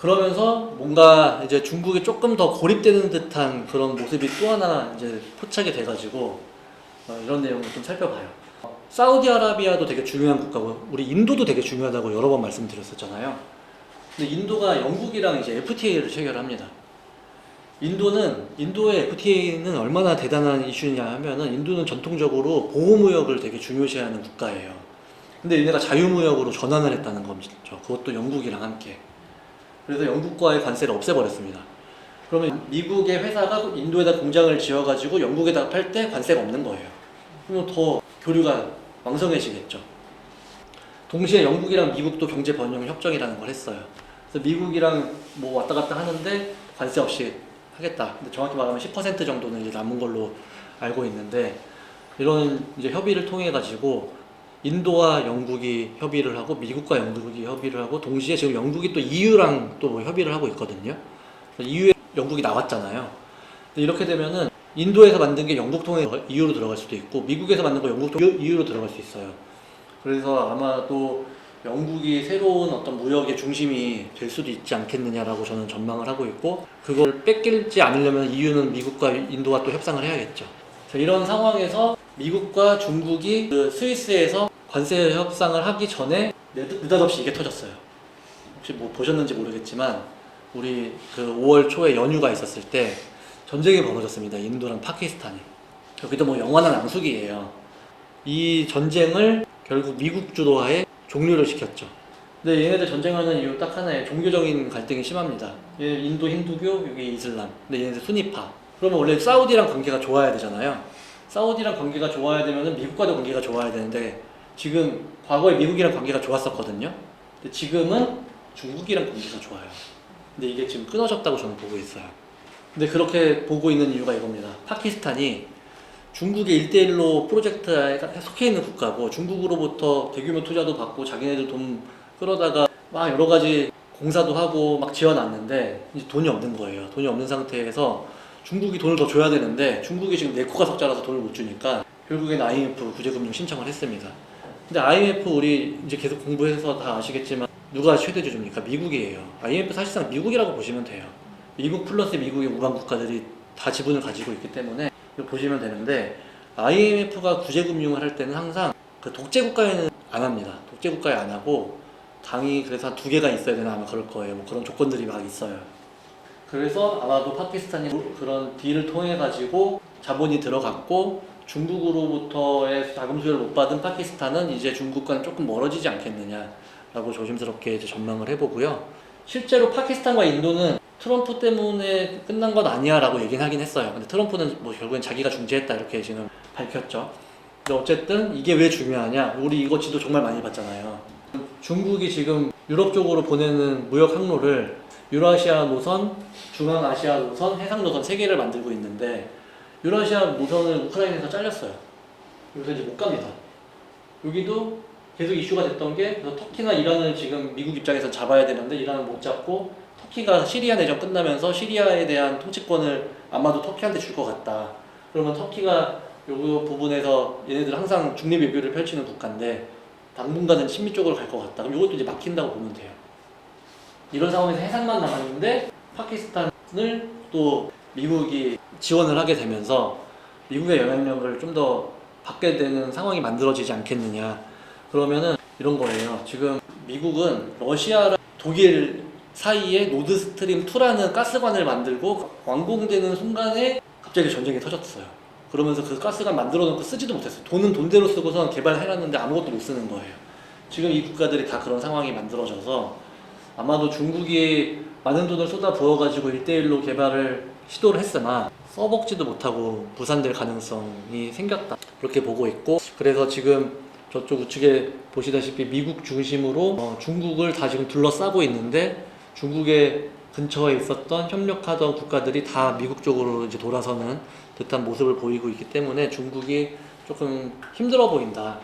그러면서 뭔가 이제 중국에 조금 더 고립되는 듯한 그런 모습이 또 하나 이제 포착이 돼가지고 이런 내용을 좀 살펴봐요. 사우디아라비아도 되게 중요한 국가고 우리 인도도 되게 중요하다고 여러 번 말씀드렸었잖아요. 근데 인도가 영국이랑 이제 FTA를 체결합니다. 인도의 FTA는 얼마나 대단한 이슈냐 하면은 인도는 전통적으로 보호무역을 되게 중요시하는 국가예요. 근데 얘네가 자유무역으로 전환을 했다는 거죠. 그것도 영국이랑 함께. 그래서 영국과의 관세를 없애버렸습니다. 그러면 미국의 회사가 인도에다 공장을 지어가지고 영국에다 팔 때 관세가 없는 거예요. 그러면 더 교류가 왕성해지겠죠. 동시에 영국이랑 미국도 경제 번영 협정이라는 걸 했어요. 그래서 미국이랑 뭐 왔다 갔다 하는데 관세 없이 하겠다. 근데 정확히 말하면 10% 정도는 이제 남은 걸로 알고 있는데 이런 이제 협의를 통해 가지고 인도와 영국이 협의를 하고 미국과 영국이 협의를 하고 동시에 지금 영국이 또 EU랑 또 협의를 하고 있거든요. EU에 영국이 나왔잖아요. 근데 이렇게 되면은 인도에서 만든 게 영국 통해 EU로 들어갈 수도 있고 미국에서 만든 거 영국 통해 EU로 들어갈 수 있어요. 그래서 아마도 영국이 새로운 어떤 무역의 중심이 될 수도 있지 않겠느냐라고 저는 전망을 하고 있고 그걸 뺏기지 않으려면 EU는 미국과 인도와 또 협상을 해야겠죠. 이런 상황에서 미국과 중국이 그 스위스에서 관세 협상을 하기 전에 느닷없이 이게 터졌어요. 혹시 뭐 보셨는지 모르겠지만 우리 그 5월 초에 연휴가 있었을 때 전쟁이 벌어졌습니다. 인도랑 파키스탄이. 여기도 뭐 영원한 낭숙이에요. 이 전쟁을 결국 미국 주도하에 종료를 시켰죠. 근데 얘네들 전쟁하는 이유 딱 하나예요. 종교적인 갈등이 심합니다. 인도 힌두교, 여기 이슬람. 근데 얘네들 수니파. 그러면 원래 사우디랑 관계가 좋아야 되잖아요. 사우디랑 관계가 좋아야 되면 미국과도 관계가 좋아야 되는데 지금 과거에 미국이랑 관계가 좋았었거든요. 근데 지금은 중국이랑 관계가 좋아요. 근데 이게 지금 끊어졌다고 저는 보고 있어요. 근데 그렇게 보고 있는 이유가 이겁니다. 파키스탄이 중국의 1대1로 프로젝트에 속해 있는 국가고 중국으로부터 대규모 투자도 받고 자기네들 돈 끌어다가 막 여러 가지 공사도 하고 막 지어놨는데 이제 돈이 없는 거예요. 돈이 없는 상태에서 중국이 돈을 더 줘야 되는데 중국이 지금 내 코가 석자라서 돈을 못 주니까 결국엔 IMF 구제금융 신청을 했습니다. 근데 IMF 우리 이제 계속 공부해서 다 아시겠지만 누가 최대 주주입니까? 미국이에요. IMF 사실상 미국이라고 보시면 돼요. 미국 플러스 미국의 우방 국가들이 다 지분을 가지고 있기 때문에 보시면 되는데 IMF가 구제금융을 할 때는 항상 그 독재국가에는 안 합니다. 독재국가에 안 하고 당이 그래서 한 2개가 있어야 되나 아마 그럴 거예요. 뭐 그런 조건들이 막 있어요. 그래서 아마도 파키스탄이 그런 딜을 통해 가지고 자본이 들어갔고 중국으로부터의 자금 수혜를 못 받은 파키스탄은 이제 중국과는 조금 멀어지지 않겠느냐라고 조심스럽게 이제 전망을 해보고요. 실제로 파키스탄과 인도는 트럼프 때문에 끝난 건 아니야 라고 얘기는 하긴 했어요. 근데 트럼프는 뭐 결국엔 자기가 중재했다 이렇게 지금 밝혔죠. 근데 어쨌든 이게 왜 중요하냐, 우리 이거 지도 정말 많이 봤잖아요. 중국이 지금 유럽 쪽으로 보내는 무역 항로를 유라시아 노선, 중앙아시아 노선, 해상 노선 3개를 만들고 있는데 유라시아 노선을 우크라이나에서 잘렸어요. 그래서 이제 못 갑니다. 여기도 계속 이슈가 됐던 게 그래서 터키나 이란을 지금 미국 입장에서 잡아야 되는데 이란은 못 잡고 터키가 시리아 내전 끝나면서 시리아에 대한 통치권을 아마도 터키한테 줄 것 같다. 그러면 터키가 이 부분에서 얘네들 항상 중립 외교를 펼치는 국가인데 당분간은 친미 쪽으로 갈 것 같다. 그럼 이것도 이제 막힌다고 보면 돼요. 이런 상황에서 해상만 남았는데 파키스탄을 또 미국이 지원을 하게 되면서 미국의 영향력을 좀 더 받게 되는 상황이 만들어지지 않겠느냐. 그러면은 이런 거예요. 지금 미국은 러시아랑 독일 사이에 노드스트림 2라는 가스관을 만들고 완공되는 순간에 갑자기 전쟁이 터졌어요. 그러면서 그 가스관 만들어 놓고 쓰지도 못했어요. 돈은 돈대로 쓰고선 개발해놨는데 아무것도 못 쓰는 거예요. 지금 이 국가들이 다 그런 상황이 만들어져서 아마도 중국이 많은 돈을 쏟아 부어가지고 1대1로 개발을 시도를 했으나 써먹지도 못하고 부산될 가능성이 생겼다, 그렇게 보고 있고, 그래서 지금 저쪽 우측에 보시다시피 미국 중심으로 중국을 다 지금 둘러싸고 있는데 중국의 근처에 있었던 협력하던 국가들이 다 미국 쪽으로 이제 돌아서는 듯한 모습을 보이고 있기 때문에 중국이 조금 힘들어 보인다.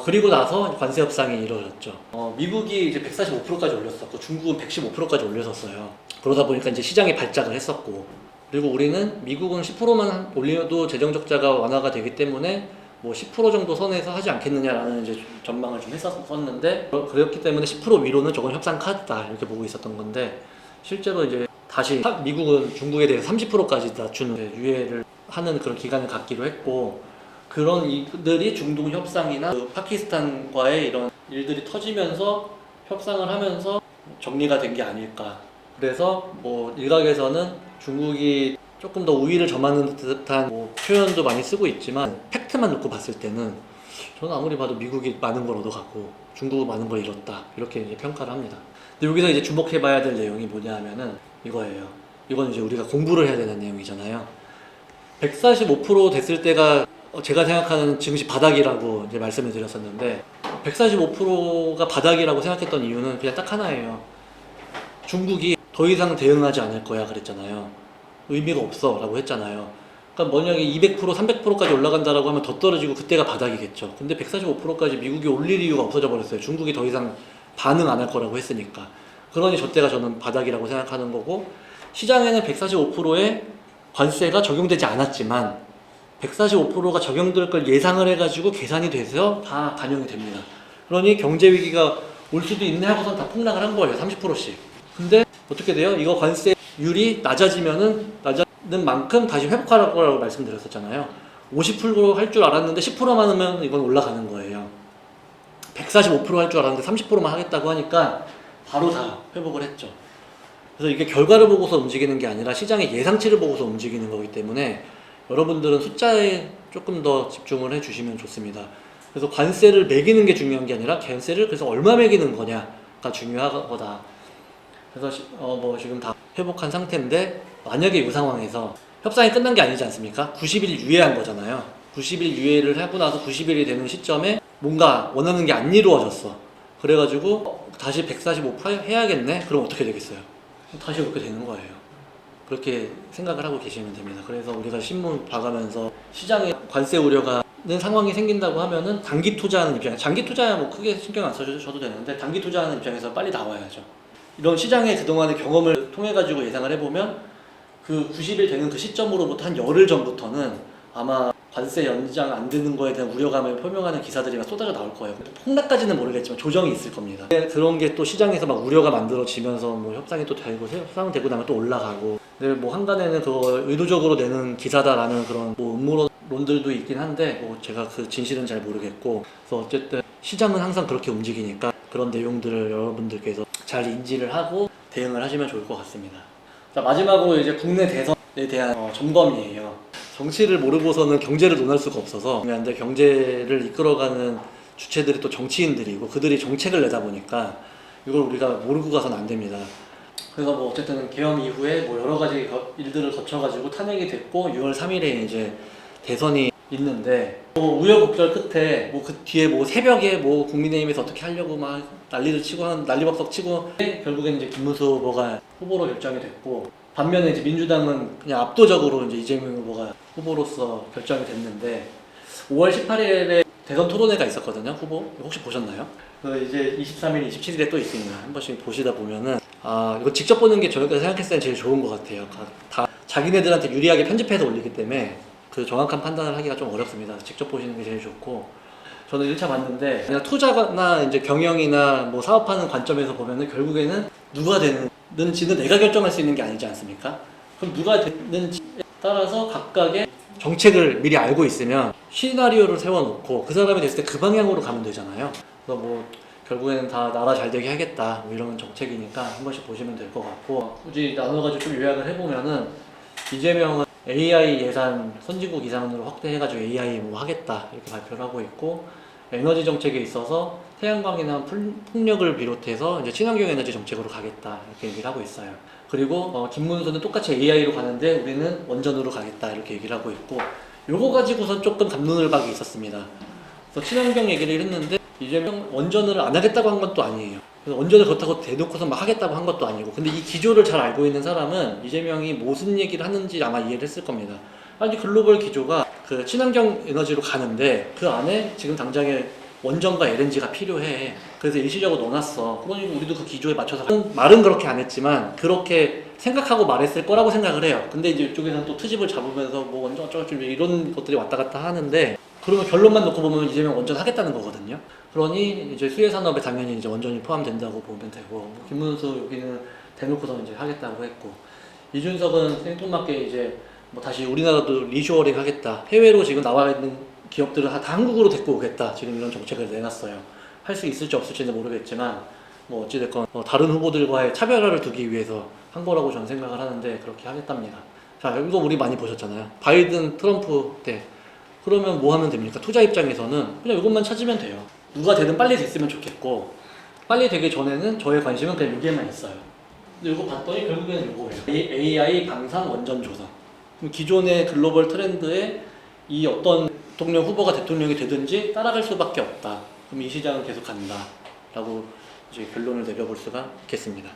그리고 나서 관세 협상이 이루어졌죠. 미국이 이제 145%까지 올렸었고 중국은 115%까지 올렸었어요. 그러다 보니까 이제 시장이 발작을 했었고, 그리고 우리는 미국은 10%만 올려도 재정 적자가 완화가 되기 때문에 뭐 10% 정도 선에서 하지 않겠느냐라는 이제 전망을 좀 했었는데, 그렇기 때문에 10% 위로는 저건 협상 카드다 이렇게 보고 있었던 건데 실제로 이제 다시 미국은 중국에 대해서 30%까지 낮추는 유예를 하는 그런 기간을 갖기로 했고, 그런 이들이 중동 협상이나 그 파키스탄과의 이런 일들이 터지면서 협상을 하면서 정리가 된 게 아닐까. 그래서 뭐 일각에서는 중국이 조금 더 우위를 점하는 듯한 뭐 표현도 많이 쓰고 있지만, 팩트만 놓고 봤을 때는 저는 아무리 봐도 미국이 많은 걸 얻어갔고 중국은 많은 걸 잃었다, 이렇게 이제 평가를 합니다. 근데 여기서 이제 주목해봐야 될 내용이 뭐냐 하면은 이거예요. 이건 이제 우리가 공부를 해야 되는 내용이잖아요. 145% 됐을 때가 제가 생각하는 증시 바닥이라고 이제 말씀을 드렸었는데, 145%가 바닥이라고 생각했던 이유는 그냥 딱 하나예요. 중국이 더 이상 대응하지 않을 거야 그랬잖아요. 의미가 없어 라고 했잖아요. 그러니까 만약에 200%, 300%까지 올라간다라고 하면 더 떨어지고 그때가 바닥이겠죠. 근데 145%까지 미국이 올릴 이유가 없어져 버렸어요. 중국이 더 이상 반응 안 할 거라고 했으니까. 그러니 저때가 저는 바닥이라고 생각하는 거고, 시장에는 145%의 관세가 적용되지 않았지만 145%가 적용될 걸 예상을 해가지고 계산이 돼서 다 반영이 됩니다. 그러니 경제 위기가 올 수도 있네 하고선 다 폭락을 한 거예요. 30%씩. 근데 어떻게 돼요? 이거 관세율이 낮아지는 만큼 다시 회복할 거라고 말씀드렸었잖아요. 50% 할 줄 알았는데 10%만 하면 이건 올라가는 거예요. 145% 할 줄 알았는데 30%만 하겠다고 하니까 바로 다 회복을 했죠. 그래서 이게 결과를 보고서 움직이는 게 아니라 시장의 예상치를 보고서 움직이는 거기 때문에 여러분들은 숫자에 조금 더 집중을 해주시면 좋습니다. 그래서 관세를 매기는 게 중요한 게 아니라 관세를 그래서 얼마 매기는 거냐가 중요하다. 그래서 뭐 지금 다 회복한 상태인데, 만약에 이 상황에서 협상이 끝난 게 아니지 않습니까? 90일 유예한 거잖아요. 90일 유예를 하고 나서 90일이 되는 시점에 뭔가 원하는 게 안 이루어졌어. 그래가지고 다시 145% 해야겠네? 그럼 어떻게 되겠어요? 다시 그렇게 되는 거예요. 그렇게 생각을 하고 계시면 됩니다. 그래서 우리가 신문 봐가면서 시장에 관세 우려가 는 상황이 생긴다고 하면은 단기 투자하는 입장에, 장기 투자야 뭐 크게 신경 안 써줘도 되는데 단기 투자하는 입장에서 빨리 나와야죠. 이런 시장의 그동안의 경험을 통해 가지고 예상을 해보면 그 90일 되는 그 시점으로부터 한 열흘 전부터는 아마 관세 연장 안 되는 거에 대한 우려감을 표명하는 기사들이 쏟아져 나올 거예요. 폭락까지는 모르겠지만 조정이 있을 겁니다. 그런 게 또 시장에서 막 우려가 만들어지면서 뭐 협상이 또 되고, 협상 되고 나면 또 올라가고. 근데 뭐 한간에는 그거 의도적으로 내는 기사다라는 그런 뭐 음모론들도 있긴 한데, 뭐 제가 그 진실은 잘 모르겠고. 그래서 어쨌든 시장은 항상 그렇게 움직이니까 그런 내용들을 여러분들께서 잘 인지를 하고 대응을 하시면 좋을 것 같습니다. 자, 마지막으로 이제 국내 대선에 대한 점검이에요. 정치를 모르고서는 경제를 논할 수가 없어서 중요한데, 경제를 이끌어가는 주체들이 또 정치인들이고 그들이 정책을 내다 보니까 이걸 우리가 모르고 가서는 안 됩니다. 그래서 뭐 어쨌든 계엄 이후에 뭐 여러 가지 일들을 거쳐가지고 탄핵이 됐고 6월 3일에 이제 대선이 있는데, 뭐 우여곡절 끝에 뭐 그 뒤에 뭐 새벽에 뭐 국민의힘에서 어떻게 하려고 막 난리를 치고 난리법석 치고 결국엔 이제 김문수 후보가 후보로 결정이 됐고, 반면에 이제 민주당은 그냥 압도적으로 이제 이재명 후보가 후보로서 결정이 됐는데, 5월 18일에 대선 토론회가 있었거든요. 후보 혹시 보셨나요? 이제 23일, 27일에 또 있습니다. 한 번씩 보시다 보면은 이거 직접 보는 게 저희가 생각했을 때 제일 좋은 것 같아요. 다 자기네들한테 유리하게 편집해서 올리기 때문에 그 정확한 판단을 하기가 좀 어렵습니다. 직접 보시는 게 제일 좋고, 저는 1차 봤는데 그냥 투자나 이제 경영이나 뭐 사업하는 관점에서 보면은 결국에는 누가 되는지는 내가 결정할 수 있는 게 아니지 않습니까? 그럼 누가 되는지에 따라서 각각의 정책을 미리 알고 있으면 시나리오를 세워놓고 그 사람이 됐을 때 그 방향으로 가면 되잖아요. 그래서 뭐 결국에는 다 나라 잘 되게 하겠다 뭐 이런 정책이니까 한 번씩 보시면 될 것 같고, 굳이 나눠가지고 좀 요약을 해보면은 이재명은 AI 예산 선진국 이상으로 확대해가지고 AI 뭐 하겠다 이렇게 발표를 하고 있고, 에너지 정책에 있어서 태양광이나 풍력을 비롯해서 이제 친환경 에너지 정책으로 가겠다 이렇게 얘기를 하고 있어요. 그리고 김문수는 똑같이 AI로 가는데 우리는 원전으로 가겠다 이렇게 얘기를 하고 있고, 요거 가지고선 조금 갑론을박이 있었습니다. 그래서 친환경 얘기를 했는데 이재명 원전을 안 하겠다고 한 건 또 아니에요. 그래서 원전을 그렇다고 대놓고서 막 하겠다고 한 것도 아니고, 근데 이 기조를 잘 알고 있는 사람은 이재명이 무슨 얘기를 하는지 아마 이해를 했을 겁니다. 아니 글로벌 기조가 그 친환경 에너지로 가는데 그 안에 지금 당장에 원전과 LNG가 필요해. 그래서 일시적으로 넣어놨어. 그러니까 우리도 그 기조에 맞춰서 말은 그렇게 안 했지만 그렇게 생각하고 말했을 거라고 생각을 해요. 근데 이제 이쪽에서는 또 트집을 잡으면서 뭐 원전 어쩌고 이런 것들이 왔다 갔다 하는데, 그러면 결론만 놓고 보면 이재명 원전 하겠다는 거거든요. 그러니 이제 수혜 산업에 당연히 이제 원전이 포함된다고 보면 되고, 김문수 여기는 대놓고서 이제 하겠다고 했고, 이준석은 생뚱맞게 이제 뭐 다시 우리나라도 리쇼어링 하겠다. 해외로 지금 나와 있는 기업들을 다 한국으로 데리고 오겠다. 지금 이런 정책을 내놨어요. 할 수 있을지 없을지는 모르겠지만 뭐 어찌됐건 다른 후보들과의 차별화를 두기 위해서 한 거라고 저는 생각을 하는데 그렇게 하겠답니다. 자, 이거 우리 많이 보셨잖아요. 바이든, 트럼프 때. 그러면 뭐 하면 됩니까? 투자 입장에서는 그냥 이것만 찾으면 돼요. 누가 되든 빨리 됐으면 좋겠고, 빨리 되기 전에는 저의 관심은 그냥 여기에만 있어요. 근데 이거 봤더니 결국에는 이거예요. AI 방산 원전 조선. 기존의 글로벌 트렌드에 이 어떤 대통령 후보가 대통령이 되든지 따라갈 수밖에 없다. 그럼 이 시장은 계속 간다. 라고 이제 결론을 내려볼 수가 있겠습니다.